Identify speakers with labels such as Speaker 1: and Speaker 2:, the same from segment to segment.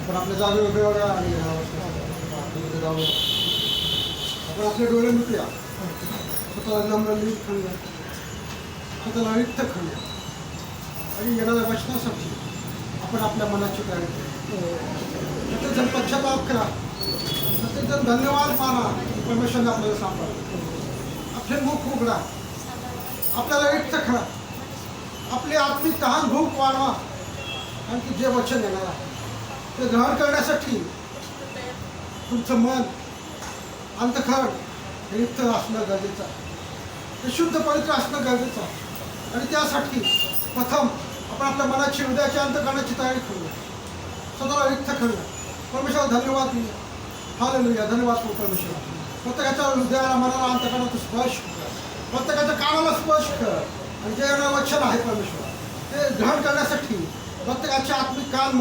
Speaker 1: आपण आपल्या जागे उभे राहूया आणि आतमध्ये जाऊया. आपण आपले डोळे मिटूया. स्वतःला नम्र नीट खाऊया, स्वतःला रिक्त खाऊया आणि येणाऱ्या वचनासाठी आपण आपल्या मनाची तयारी करूया. प्रत्येक जण पश्चाताप करा, प्रत्येक जण धन्यवाद माना. परमेश्वरने आपल्याला सांभाळलं. आपले मुख उघडा, आपल्याला रिक्त खा, आपली आत्मिक तहान भूक वाढवा. कारण की जे वचन येणार आहे ते ग्रहण करण्यासाठी तुमचं मन अंतःकरण रिक्त असणं गरजेचं आहे. ते शुद्ध पवित्र असणं गरजेचं आहे. आणि त्यासाठी प्रथम आपण आपल्या मनाची हृदयाची अंतःकरणाची तयारी करूया, स्वतःला रिक्त करूया. परमेश्वराला धन्यवाद देऊया. हालेलुया, धन्यवाद करू परमेश्वर. प्रत्येकाच्या हृदयाला मनाला अंतःकरणात स्पर्श कर, प्रत्येकाच्या कानाला स्पर्श कर. आणि जे येणारं वचन आहे परमेश्वर ते ग्रहण करण्यासाठी प्रत्येकाचे आत्मिक कान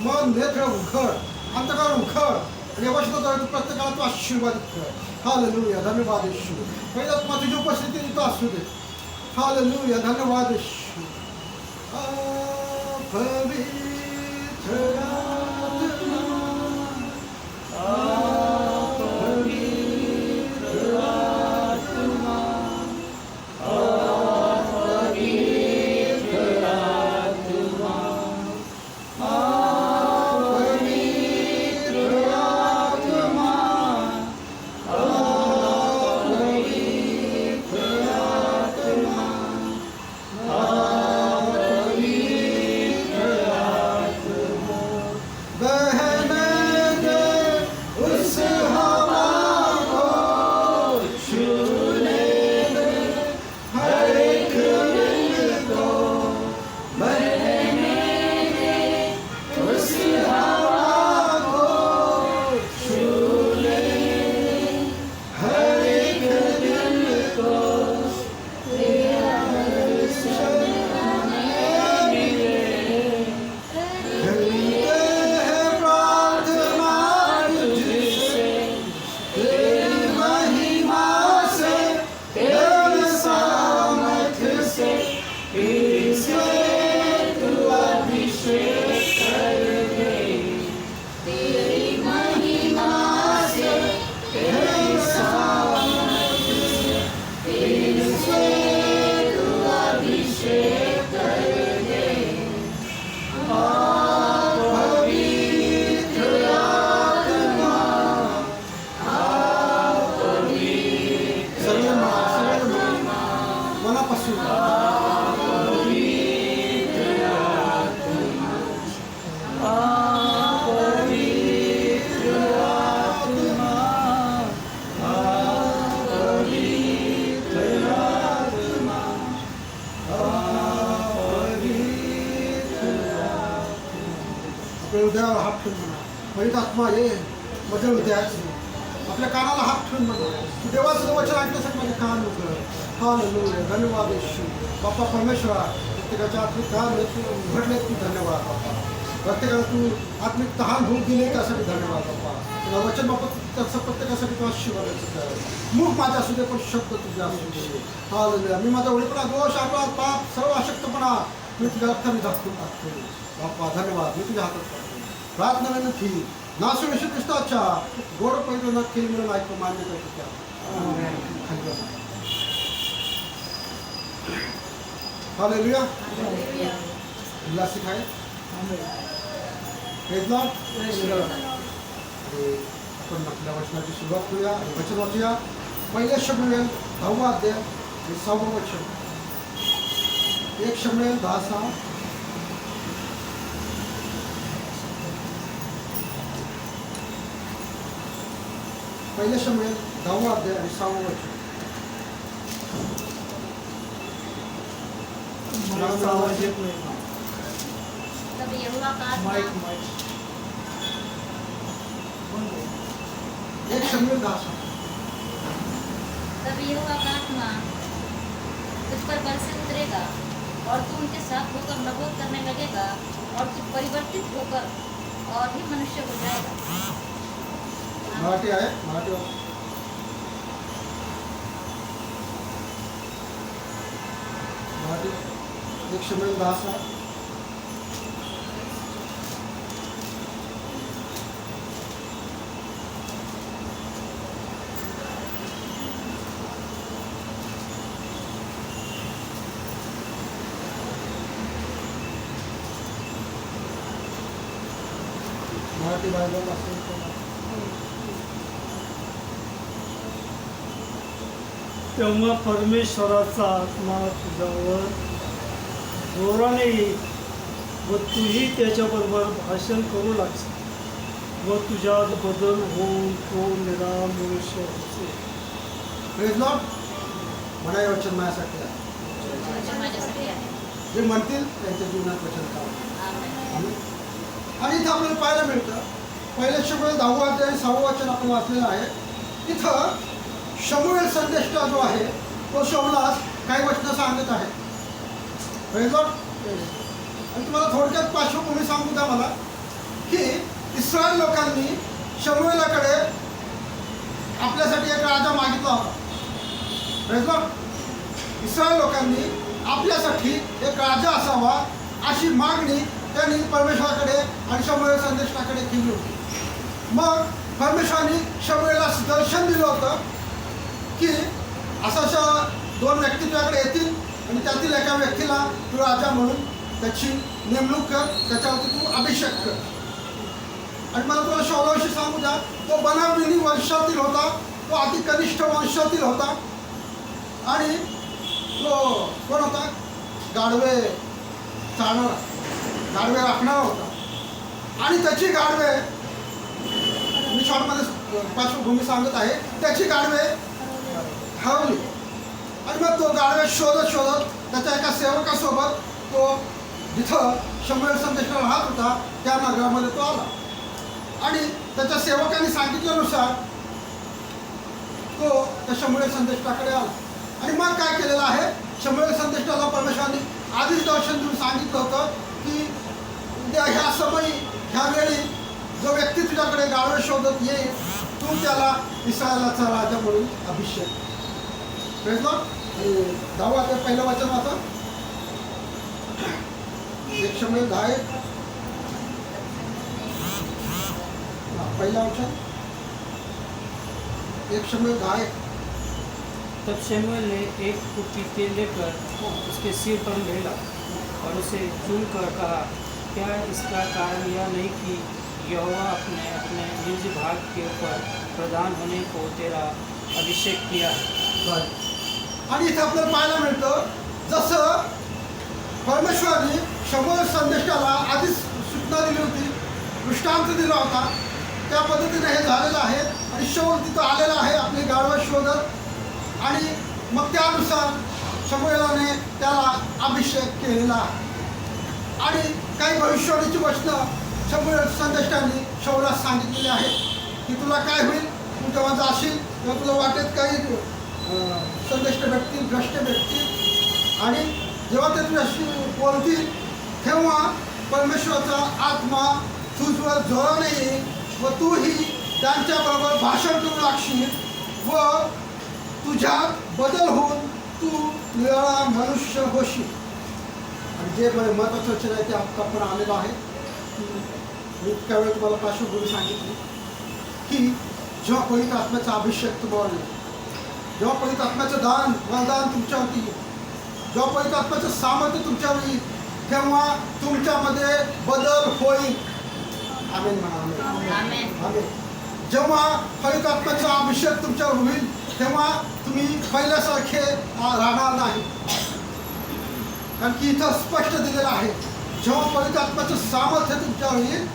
Speaker 1: मन नेत्र उघड, अंतःकरण उघड. आणि वचनाद्वारे तू प्रत्येकाला तू आशीर्वादित कर. हालेलुया, धन्यवाद येशू. पहिला तुझी उपस्थिती इथं असू दे. हालेलुया, धन्यवाद येशू. पवित्र आत्मा, हृदयावर हात ठेवून म्हणा, पवित्र आत्मा ये माझ्या हृदयात. आपल्या कानाला हात ठेवून म्हणा, तू देवाचं वचन ऐकण्यासाठी माझे कान उघड. हालेलुया, धन्यवाद येशू. बाप्पा परमेश्वरा, प्रत्येकाच्या आत्मिक कान उघडले तू धन्यवाद बाप्पा. प्रत्येकाला तू आत्मिक तहान भूक दिली त्यासाठी धन्यवाद बाप्पा. तुला वचन बाप्पा त्याचं प्रत्येकासाठी तू आशीर्वादाचं कर. मुख माझ्या असू दे पण शब्द तुझ्या असू दे. हालेलुया, मी माझा उडीपणा, दोष, अपराध, पाप, सर्व अशक्तपणा मी तुझ्या हाताने झाकून टाकतो बाप्पा. धन्यवाद, मी तुझ्या हातात टाकतो. प्रार्थना विनंती नासू येशू ख्रिस्ताच्या गोड पवित्र नाथ केली म्हणून ऐकतो मान्य करतो त्या. हालेलुया, उल्हासिक आहे. Praise Lord. आपण आपल्या वचनाची सुरुवात करूया आणि वचन वाचूया. पहिल्या शमूएल 10वा अध्याय आणि 6वं वचन. 1 शमूएल 10:6. पहिल्या शमूएल 10वा अध्याय आणि 6वं वचन.
Speaker 2: तब यहोवा का आत्मा
Speaker 1: 1 शमूएल 10:6.
Speaker 2: तब यहोवा का आत्मा तुझ पर बल से उतरेगा और तू उनके साथ होकर नबूवत करने लगेगा और तू परिवर्तित होकर और ही मनुष्य हो जाएगा.
Speaker 1: मराठी आहे, मराठी मराठी 1 शमूएल 10:6. मराठी बायबल असेल तर
Speaker 3: तेव्हा परमेश्वराचा आत्मा तुझ्यावर जोराने येईल व तूही त्याच्याबरोबर भाषण करू लागशील व तुझ्यात बदल होऊन तो निरा मनुष्य होईल.
Speaker 1: Praise Lord. म्हणा हे वचन माझ्यासाठी आहे.
Speaker 2: वचन माझ्यासाठी आहे.
Speaker 1: जे म्हणतील त्यांच्या जीवनात वचन करावं.
Speaker 2: आमेन.
Speaker 1: आणि इथं आपल्याला पाहायला मिळतं, पहिले शमुएल 10 अध्याय 6 वचन आपण वाचलेलं आहे. इथं शमुएल संदेष्टा जो आहे तो शौलास काही वचनं सांगत आहे. Praise Lord. आणि तुम्हाला थोडक्यात पार्श्वभूमी सांगू द्या मला, की इस्रायल लोकांनी शमुएलाकडे आपल्यासाठी एक राजा मागितला होता. Praise Lord. इस्रायल लोकांनी आपल्यासाठी एक राजा असावा अशी मागणी त्यांनी परमेश्वराकडे आणि शमुएल संदेष्टाकडे केली होती. मग परमेश्वराने शमुएला दर्शन दिलं होतं की अशा 2 व्यक्ती तुझ्याकडे येतील आणि त्यातील एका व्यक्तीला तू राजा म्हणून त्याची नेमणूक कर, त्याच्यावरती तू अभिषेक कर. आणि मला तुला शौलाविषयी सांगू द्या, तो बनाविनी वंशातील होता, तो अति कनिष्ठ वंशातील होता आणि तो कोण होता? गाढवे चालणारा, गाढवे राखणारा होता. आणि त्याची गाढवे, मी शॉर्टमध्ये पार्श्वभूमी सांगत आहे, त्याची गाढवे हरवली. आणि मग तो गाढवे शोधत शोधत त्याच्या एका सेवकासोबत तो जिथं शमुएल संदेष्टा राहत होता त्या नगरामध्ये तो आला. आणि त्याच्या सेवकांनी सांगितल्यानुसार तो त्या शमुएल संदेष्टाकडे आला. आणि मग काय केलेलं आहे, शमुएल संदेष्टाला परमेश्वराने आधीच दर्शन देऊन सांगितलं होतं की उद्या ह्या समयी ह्या वेळी जो व्यक्ती तुझ्याकडे गाढवे शोधत येईल तू त्याला इस्रायलाचा राजा म्हणून अभिषेक. Praise Lord. 10 अध्याय पहिलं वचन वाचा. 1 शमुएल 10 पहिला वचन. 1 शमुएल 10.
Speaker 4: तब शमूएल ने एक कुपीते लेकर उसके सिर पर ढेला और उसे चूम कर कहा, क्या इसका कारण यह नहीं कि यहोवा अपने अपने निज भाग के ऊपर प्रधान होने को तेरा अभिषेक किया है.
Speaker 1: आणि इथे आपल्याला पाहायला मिळतं, जसं परमेश्वराने शमुएल संदेष्टाला आधीच सूचना दिली होती, दृष्टांत दिला होता, त्या पद्धतीने हे झालेलं आहे. आणि शौल तिथं आलेला आहे आपली गाढवे शोधत. आणि मग त्यानुसार शमुएलाने त्याला अभिषेक केलेला आहे. आणि काही भविष्यवाणीची वचनं शमुएल संदेष्टाने शौलास सांगितलेली आहेत की तुला काय होईल, तू जेव्हा जाशील तेव्हा तुला वाटेत काही संदेष्ट भेटतील, भ्रष्ट भेटतील. आणि जेव्हा ते तुझ्याशी बोलतील तेव्हा परमेश्वराचा आत्मा तुझ्यावर जोराने येईल व तूही त्यांच्याबरोबर भाषण करू लागशील व तुझ्यात बदल होऊन तू निराळा मनुष्य होशील. आणि जे महत्त्वाचं वचन आहे ते आपण आलेलं आहे. मी इतक्या वेळ तुम्हाला पार्श्वभूमी सांगितली की जेव्हा पवित्र आत्म्याचा अभिषेक तुम्हाला येईल, जेव्हा पवित्र आत्म्याचं वरदान तुमच्यावरती येईल, जेव्हा पवित्र आत्म्याचं सामर्थ्य तुमच्यावर येईल तेव्हा तुमच्यामध्ये बदल होईल. आमेन म्हणा. आमेन. आमेन. जेव्हा पवित्र आत्म्याचा अभिषेक तुमच्यावर होईल तेव्हा तुम्ही पहिल्यासारखे राहणार नाही. कारण की इथं स्पष्ट दिलेलं आहे, जेव्हा पवित्र आत्म्याचं सामर्थ्य तुमच्यावर येईल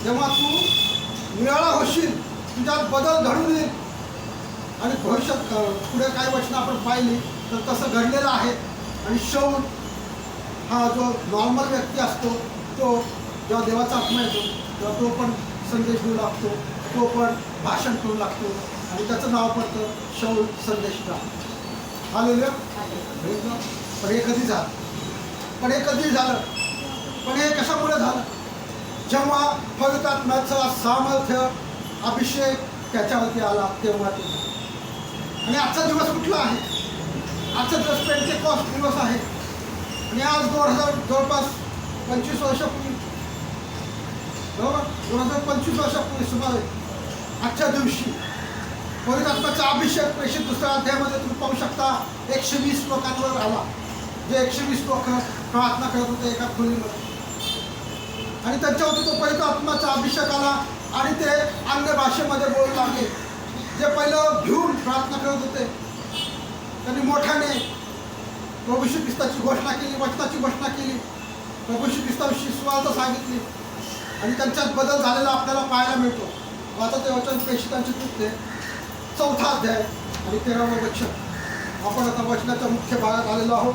Speaker 1: तेव्हा तू निराळा होशील, तुझ्यात बदल घडून येईल. आणि भविष्यात पुढे काही वचनं आपण पाहिली तर तसं घडलेलं आहे. आणि शौल हा जो नॉर्मल व्यक्ती असतो तो जेव्हा देवाचा आत्मा येतो तेव्हा तो पण संदेश देऊ लागतो, तो पण भाषण करू लागतो. आणि त्याचं नाव पडतं शौल संदेष्टा. हालेलुया. पण हे कधी झालं? पण हे कशामुळे झालं? जेव्हा पवित्र आत्म्याचा सामर्थ्य अभिषेक त्याच्यावरती आला तेव्हा ते झालं. आणि आजचा दिवस कुठला आहे? आजचा दिवस पेंटेकॉस्ट दिवस आहे. आणि आज 2000 जवळपास 25 वर्षापूर्वी, बरोबर 2025 वर्षापूर्वी सुमारे आजच्या दिवशी पवित्र आत्म्याचा अभिषेक प्रेषित 2ऱ्या अध्यायामध्ये तुम्ही पाहू शकता 120 लोकांवर आला. जे 120 लोक प्रार्थना करत होते एका खोलीमध्ये आणि त्यांच्यावरती तो पवित्र आत्म्याचा अभिषेक आला. आणि ते अन्य भाषेमध्ये बोलू लागले. जे पहिलं घेऊन प्रार्थना करत होते त्यांनी मोठ्याने प्रभू श्री ख्रिस्ताची घोषणा केली, वचनाची घोषणा केली, प्रभू श्री ख्रिस्ताविषयी सुवार्ता सांगितली आणि त्यांच्यात बदल झालेला आपल्याला पाहायला मिळतो. आता ते वचन प्रेषितांचे कृत्य 4 अध्याय आणि 13वं वचन. आपण आता वचनाच्या मुख्य भागात आलेलो आहोत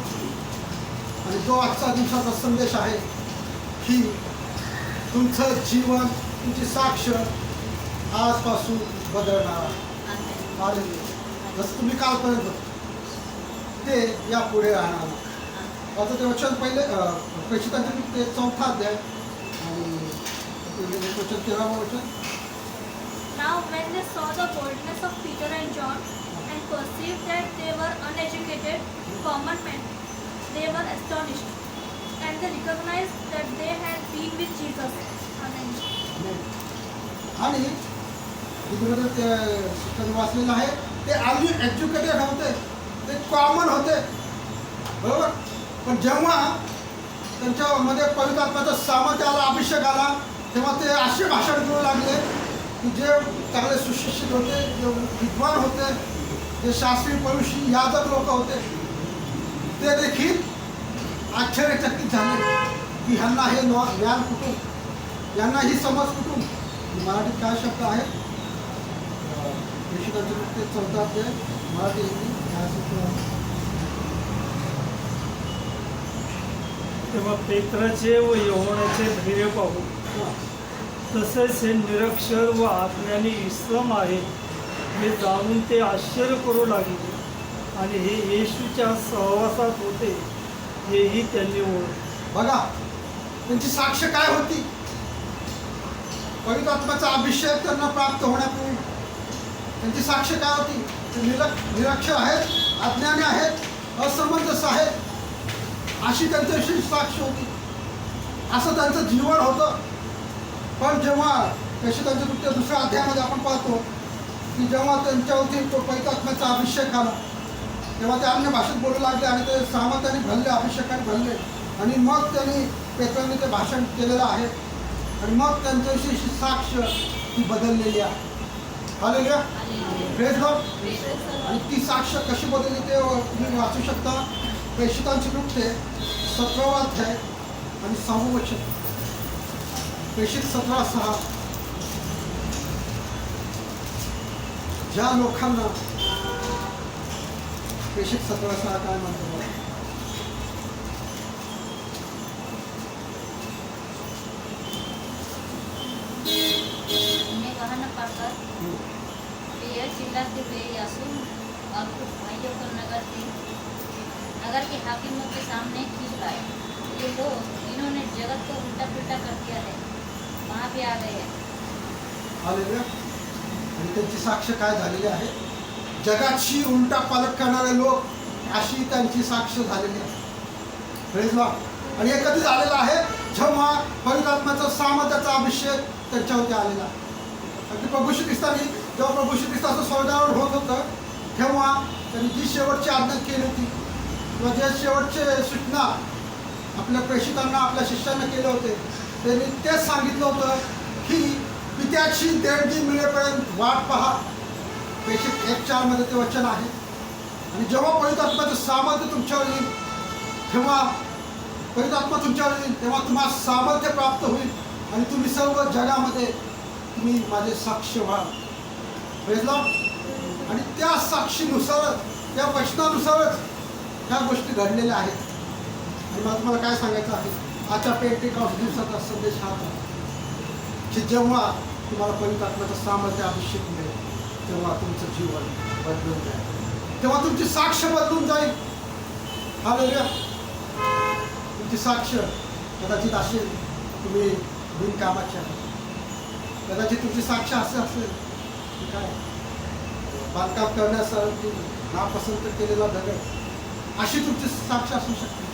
Speaker 1: आणि जो आजचा दिवसाचा संदेश आहे की तुमचं जीवन, तुमची साक्ष आजपासून बदलणार आहे. हालेलुया. जसं तुम्ही कालपर्यंत ते यापुढे राहणार नाही. आता ते वचन पहिले प्रेषितांचे कृत्य 4 अध्याय आणि वचन 13वं वचन.
Speaker 5: Now when they saw the boldness of Peter and John and perceived that they were uneducated common men, they were astonished, and they recognized that they had been with Jesus. Amen.
Speaker 1: आणि तिथे ते शिक्षण वाचलेलं आहे, ते educated होते, ते common होते, बरोबर. पण जेव्हा त्यांच्यामध्ये पवित्र आत्म्याचा सामर्थ्य आला, अभिषेक आला, तेव्हा ते असे भाषण करू लागले की जे चांगले सुशिक्षित होते, जे विद्वान होते, जे शास्त्री परुषी याजक लोक होते, ते देखील आश्चर्यचकित झाले की ह्यांना हे ज्ञान कुठून, यांना ही समज कुठून. मराठीत काय शब्द आहे? प्रेषितांचे कृत्य 4 अध्याय, मराठी हिंदी काय शब्द आहे?
Speaker 3: तेव्हा पेत्राचे व योहानाचे धैर्य पाहू तसेच हे निरक्षर व आज्ञानी इसम आहे हे जाणून ते आश्चर्य करू लागले आणि हे येशूच्या सहवासात होते हेही त्यांनी ओळखले.
Speaker 1: बघा त्यांची साक्ष काय होती. पवित्र आत्म्याचा अभिषेक त्यांना प्राप्त होण्यापूर्वी त्यांची साक्ष काय होती. ते निरक्षर आहेत, अज्ञानी आहेत, असमंजस आहेत, अशी त्यांच्याविषयी साक्ष होती. असं त्यांचं जीवन होतं. पण जेव्हा प्रेषितांचे कृत्य 2 अध्यायामध्ये आपण पाहतो की जेव्हा त्यांच्यावरती पवित्र आत्म्याचा अभिषेक आला तेव्हा ते अन्य भाषेत बोलू लागले आणि ते सामर्थ्याने भरले, अभिषेकाने भरले आणि मग त्यांनी पेत्राने ते भाषण केलेलं आहे आणि मग त्यांच्याविषयी साक्ष ही बदललेली आहे. हालेलुया. Praise Lord. आणि ती साक्ष कशी बदलली ते तुम्ही वाचू शकता. प्रेषितांचे कृत्य 17 अध्याय आणि 6वं वचन. प्रेषित 17:6. ज्या लोकांना प्रेषित 17:6 काय म्हणतो?
Speaker 2: उन्हें वह न पाकर वे यह चिल्लाते हुए यासून और कुछ भाइयों को नगर के हाकिमों के सामने खींच लाए. ये लोग इन्होंने जगत को उल्टा पुल्टा कर दिया है, वहाँ पे आ गए हैं.
Speaker 1: हालेलुया. आणि त्यांची साक्ष काय झालेली आहे? जगाची उलटा पालट करणारे लोक अशी त्यांची साक्ष झालेली आहे. Praise Lord. आणि हे कधी झालेलं आहे? जेव्हा पवित्र आत्म्याचा सामर्थ्याचा अभिषेक त्यांच्यावरती आलेला आहे. अगदी प्रभू श्री ख्रिस्तानी जेव्हा प्रभू श्री ख्रिस्ताचं स्वर्गावर होत होतं तेव्हा त्यांनी जी शेवटची आज्ञा केली होती किंवा जे शेवटचे सूचना आपल्या प्रेषितांना, आपल्या शिष्यांना केले होते, त्यांनी तेच सांगितलं होतं की पित्याची देणगी मिळेपर्यंत वाट पहा. प्रेषित 1:4 मध्ये ते वचन आहे. आणि जेव्हा पवित्र आत्म्याचं सामर्थ्य तुमच्यावर येईल तेव्हा पवित्र आत्मा तुमच्यावर येईल तेव्हा तुम्हाला सामर्थ्य प्राप्त होईल आणि तुम्ही सर्व जगामध्ये तुम्ही माझे साक्ष व्हाल. Praise Lord. आणि त्या साक्षीनुसारच, त्या वचनानुसारच ह्या गोष्टी घडलेल्या आहेत. आणि मला तुम्हाला काय सांगायचं आहे, आजच्या पेंटेकॉस्ट दिवसाचा संदेश हा आहे की जेव्हा तुम्हाला पवित्र आत्म्याचं सामर्थ्य अभिषेक मिळेल तेव्हा तुमचं जीवन बदलून जाईल, तेव्हा तुमची साक्ष बदलून जाईल. हालेलुया. तुमची साक्ष कदाचित असेल तुम्ही बिनकामाचे आहे, कदाचित तुमची साक्ष असे असेल की काय बांधकाम करण्यासाठी नापसंत केलेला दगड, अशी तुमची साक्ष असू शकते.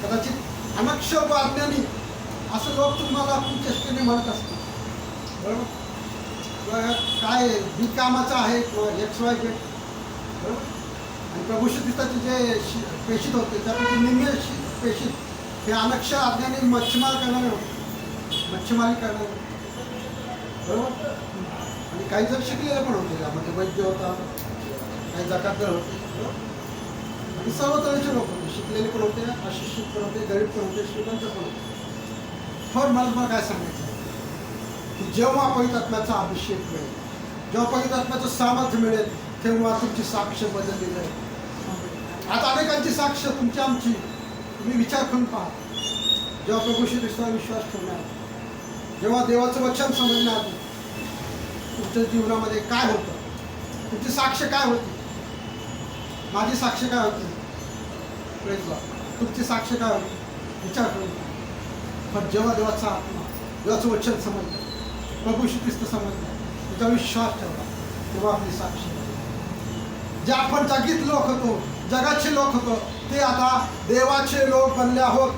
Speaker 1: कदाचित अनक्षर व अज्ञानी असं लोक तुम्हाला खूप चेष्टेने म्हणत असतात, बरोबर. किंवा काय बिनकामाचं आहे किंवा XYZ, बरोबर. आणि प्रभू श्री ख्रिस्ताचे जे प्रेषित होते त्यापैकी निम्मे प्रेषित हे अनक्षर अज्ञानी मच्छीमारी करणारे होते. बरोबर. आणि काही जण शिकलेले पण होते, त्यामध्ये वैद्य होता, काही जकातदार होते, बरोबर. आणि सर्व तऱ्हेचे लोक होते, शिकलेले पण होते, अशिक्षित पण होते, गरीब पण होते, श्रीमंत पण होते. पण मला तुम्हाला काय सांगायचं की जेव्हा पवित्र आत्म्याचा अभिषेक मिळेल, जेव्हा पवित्र आत्म्याचं सामर्थ्य मिळेल, तेव्हा तुमची साक्ष बदलली जाईल. आता अनेकांची साक्ष तुमची आमची, तुम्ही विचार करून पहा. जेव्हा प्रभू श्री ख्रिस्तावर विश्वास ठेवणार, जेव्हा देवाचं वचन समजणार, तुमच्या जीवनामध्ये काय होतं, तुमची साक्ष काय होती, माझी साक्ष काय होती, प्रेज लॉर्ड. तुमची साक्ष काय होती, विचार करून पहा. पण जेव्हा देवाचा आत्मा, देवाचं वचन समजलं, प्रभू श्री ख्रिस्त समजलं, त्याचा विश्वास ठेवला, तेव्हा आपली साक्ष बदलली. जे आपण जगीत लोक होतो, जगाचे लोक होतो, ते आता देवाचे लोक बनले आहोत.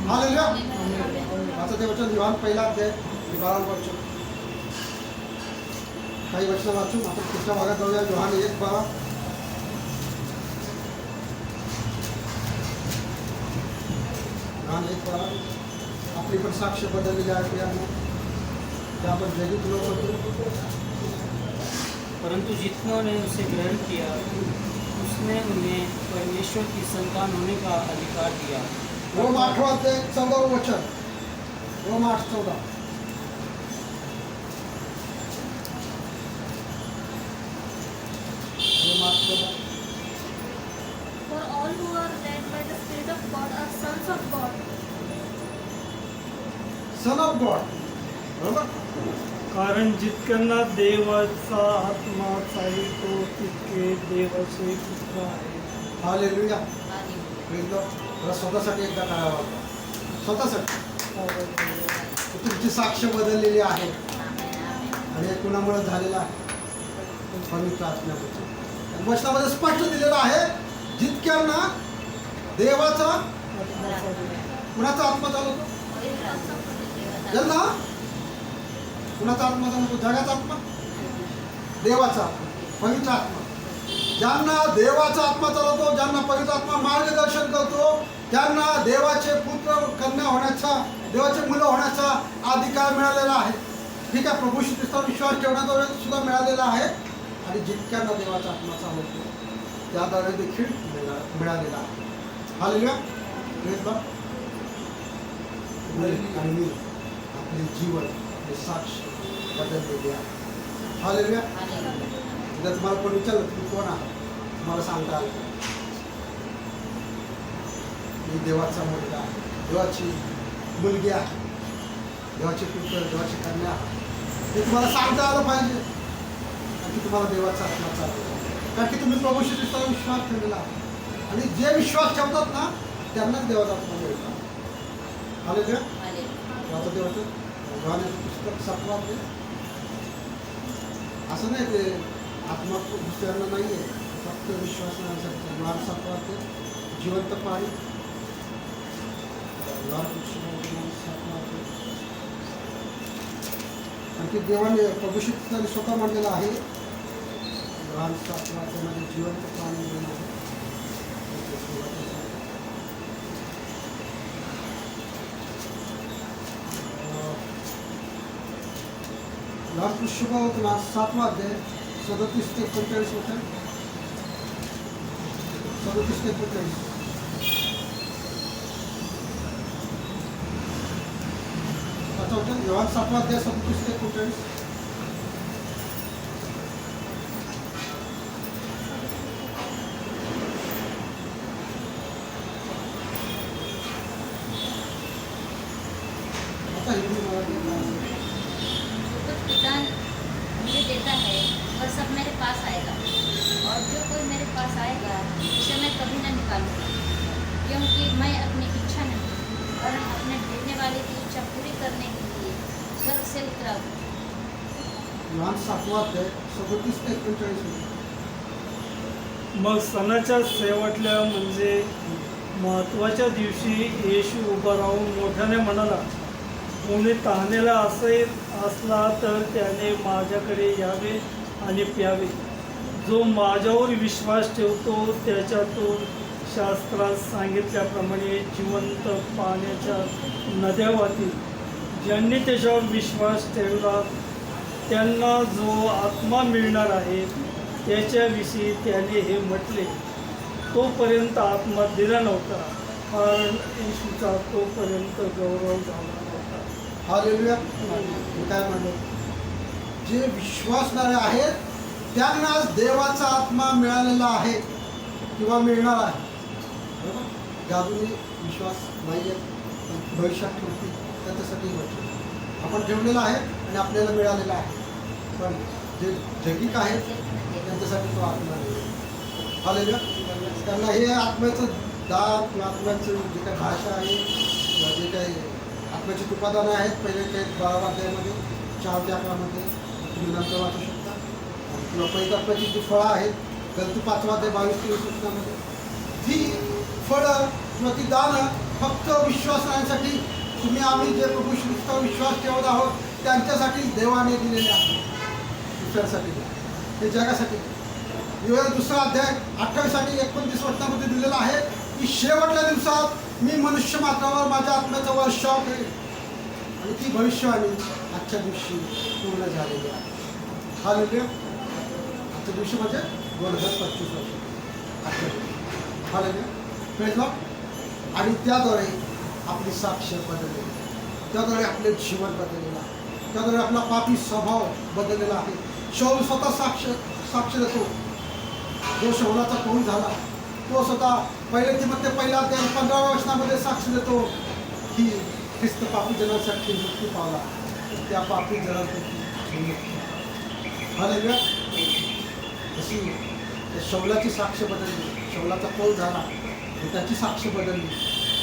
Speaker 1: हालेलुया. आता ते वचन योहान 1:12 वचन, काही वचन वाचून आपण पुढच्या भागात जाऊया. योहान 1:12. योहान 1:12. आपली पण साक्ष बदललेली आहे प्रियांनो. जे आपण जगीत लोक होतो,
Speaker 4: परंतु जितनों ने उसे ग्रहण किया उसने उन्हें परमेश्वर की संतान होने का अधिकार दिया.
Speaker 1: रोम 8:14 वचन, Rome 8:14. Rome 8:14.
Speaker 5: For all who are led by the Spirit of God are sons of God.
Speaker 1: Son of God, बरोबर.
Speaker 3: कारण जितक्यांना देवाचा आत्मा चालतो तितके देवाचे पुत्र आहेत.
Speaker 1: हालेलुया.
Speaker 2: आणि
Speaker 1: प्रेज लॉर्ड. मला स्वतःसाठी एकदा करावा लागला, स्वतःसाठी. तुमची साक्ष बदललेली आहे आणि हे कुणामुळे झालेलं आहे, पवित्र आत्म्यामुळे. वचनामध्ये स्पष्ट दिलेलं आहे, जितक्यांना देवाचा कुणाचा आत्मा चालवतो, ज्यांना कुणाचा आत्मा चालवतो, जगाचा आत्मा, देवाचा आत्मा, पवित्र आत्मा. ज्यांना देवाचा आत्मा चालवतो, ज्यांना पवित्र आत्मा मार्गदर्शन करतो, त्यांना देवाचे पुत्र कन्या होण्याचा, देवाचे मुलं होण्याचा अधिकार मिळालेला आहे. ठीक आहे, प्रभू श्री ख्रिस्तावर विश्वास ठेवण्याचा वेळ सुद्धा मिळालेला आहे. आणि जितक्यांना देवाचा आत्मा चालवतो त्याद्वारे देखील मिळालेला आहे. हालेलुया. Praise Lord. आणि मी आपले जीवन हे साक्ष बदललेले आहे. हालेलुया. जर तुम्हाला कोण विचारलं तुम्ही कोण आहात, तुम्हाला सांगता आलं मी देवाचा मुलगा आहे, देवाची मुलगी आहे, देवाचे पुत्र, देवाची कन्या आहे. हे तुम्हाला सांगता आलं पाहिजे, कारण की तुम्हाला देवाचा आत्मा चालवतो, कारण की तुम्ही प्रभू श्री ख्रिस्तावर विश्वास ठेवलेला आहे. आणि जे विश्वास ठेवतात ना त्यांनाच देवाचा आत्मा मिळतो. हालेलुया. देवाचं योहान पुस्तक 7 असं नाही, ते आत्मा दुसऱ्यांना नाही आहे, फक्त विश्वासासाठी. योहान 7 जिवंत पाणी. आणखी देवाने प्रभू श्री ख्रिस्ताने स्वतः म्हणलेलं आहे, योहान 7 मध्ये जिवंत पाणी मिळणार आहे. योहान शुभवर्तमान 7 37 ते 45 वचन. 37 ते 45. आता वचन योहान 7 37 ते 45. आता हिंदी मराठी
Speaker 2: कुछ पिता मुझे देता है वह सब मेरे पास आएगा, और जो कोई मेरे पास आएगा उसे मैं कभी न निकालूंगा, क्योंकि मैं अपनी इच्छा नहीं वरन अपने भेजने वाले की इच्छा पूरी करने के लिए स्वर्ग से उतरा हूँ.
Speaker 1: योहान 7 37 ते 45.
Speaker 3: मग सणाच्या शेवटल्या म्हणजे महत्त्वाच्या दिवशी येशू उभा राहून मोठ्याने म्हणाला, कोणी तहानेला असला तर त्याने माझ्याकडे यावे आणि प्यावे. जो माझ्यावर विश्वास ठेवतो त्याच्यातून शास्त्रात सांगितल्याप्रमाणे जिवंत पाण्याच्या नद्या वाहतील. ज्यांनी त्याच्यावर विश्वास ठेवला त्यांना जो आत्मा मिळणार आहे त्याच्याविषयी त्याने हे म्हटले. तोपर्यंत आत्मा दिला नव्हता, कारण येशूचा तोपर्यंत गौरव झाला नव्हता.
Speaker 1: हालेलुया. मी काय म्हणलो, जे विश्वासणारे आहेत त्यांनाच देवाचा आत्मा मिळालेला आहे किंवा मिळणार आहे. बरोबर. जे अजूनही विश्वास नाही आहे पण भविष्यात ठेवतील त्यांच्यासाठी म्हटलं आपण ठेवलेला आहे आणि आपल्याला मिळालेला आहे. पण जे जगिक आहेत त्यांच्यासाठी तो आत्मा नाही. हालेलुया. त्यांना हे आत्म्याचं दान किंवा आत्म्याचं जे काही भाषा आहे किंवा जे काही आत्म्याची तुपादानं आहेत पहिले ते 12व्या अध्यायामध्ये 4 ते 11मध्ये तुम्ही नंतर वाचू शकता. किंवा पहिल्या आत्म्याची जी फळं आहेत गलती 5वा अध्याय 22 ते 23मध्ये ती फळं किंवा ती दानं फक्त विश्वासासाठी तुम्ही आम्ही जे प्रभू ख्रिस्तावर विश्वास ठेवत आहोत त्यांच्यासाठी देवाने दिलेले आहे. दुसऱ्यासाठी हे जगासाठी. योएल 2रा अध्याय 28 आणि 29 वचनामध्ये दिलेला आहे की शेवटच्या दिवसात मी मनुष्य मात्रावर माझ्या आत्म्याचा वर्षाव करेन. आणि ती भविष्यवाणी आजच्या दिवशी पूर्ण झालेली आहे. हालेलुया. आजच्या दिवशी म्हणजे 2025 वर्ष आजच्या दिवशी. हालेलुया. Praise Lord. आणि त्याद्वारे आपली साक्ष बदललेली, त्याद्वारे आपले जीवन बदललेलं आहे, त्याद्वारे आपला पापी स्वभाव बदललेला आहे. शौल स्वतः साक्ष देतो. जो शौलाचा खून झाला तो स्वतः पहिले पहिल्या अध्याय 15व्या वचनामध्ये साक्ष देतो की ख्रिस्त पापी जनांसाठी मृत्यू पावला, त्या पापी जनांपैकी. हालेलुया. अशी त्या शौलाची साक्ष बदलली, शौलाचा खून झाला त्याची साक्ष बदलली.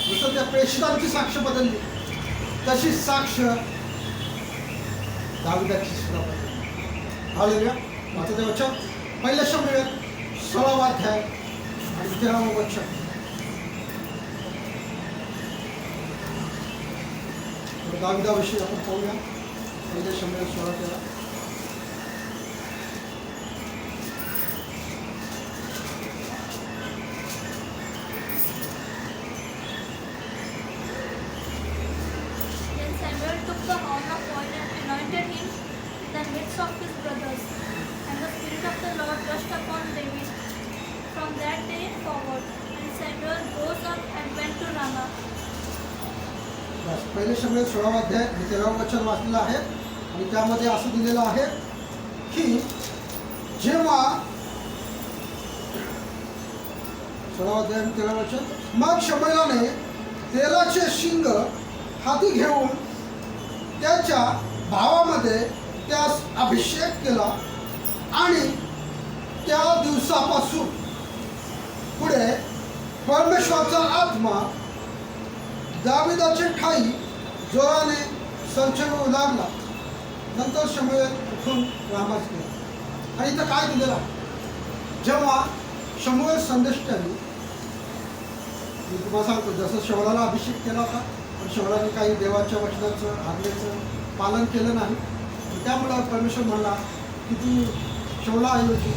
Speaker 1: जसं त्या प्रेषितांची साक्ष बदलली तशी साक्ष दाविदाची सुद्धा बदलली. हालेलुया. आता ते वचन पहिल्या शमूएल 16वा अध्याय आणि 13वं वचन. दाविदाविषयी आपण पाहूया. पहिल्या शमूएल 16:13.
Speaker 5: Then Samuel took the horn of oil and anointed him in the midst of his brothers. And the Spirit of the Lord rushed upon David from that day forward. And Samuel rose up and went to Ramah.
Speaker 1: बस पहिले शमूएल 16वा अध्याय आणि 13वं वचन वाचलेलं आहे. आणि त्यामध्ये असं दिलेलं आहे की जेव्हा 16वा अध्याय आणि 13वं वचन, मग शमूएलाने तेलाचे शिंग हाती घेऊन त्याच्या भावामध्ये त्यास अभिषेक केला आणि त्या दिवसापासून पुढे परमेश्वराचा आत्मा दाविदाच्या ठाई जोराने संचरू लागला. नंतर शमूएल उठून रामास गेला. आणि इथं काय दिलेलं आहे, जेव्हा शमूएल संदेष्टाने, मी तुम्हाला सांगतो जसं शौलाला अभिषेक केला होता पण शौलाने काही देवाच्या वचनाचं आज्ञेचं पालन केलं नाही. त्यामुळं परमेश्वर म्हणला की तू शौलाऐवजी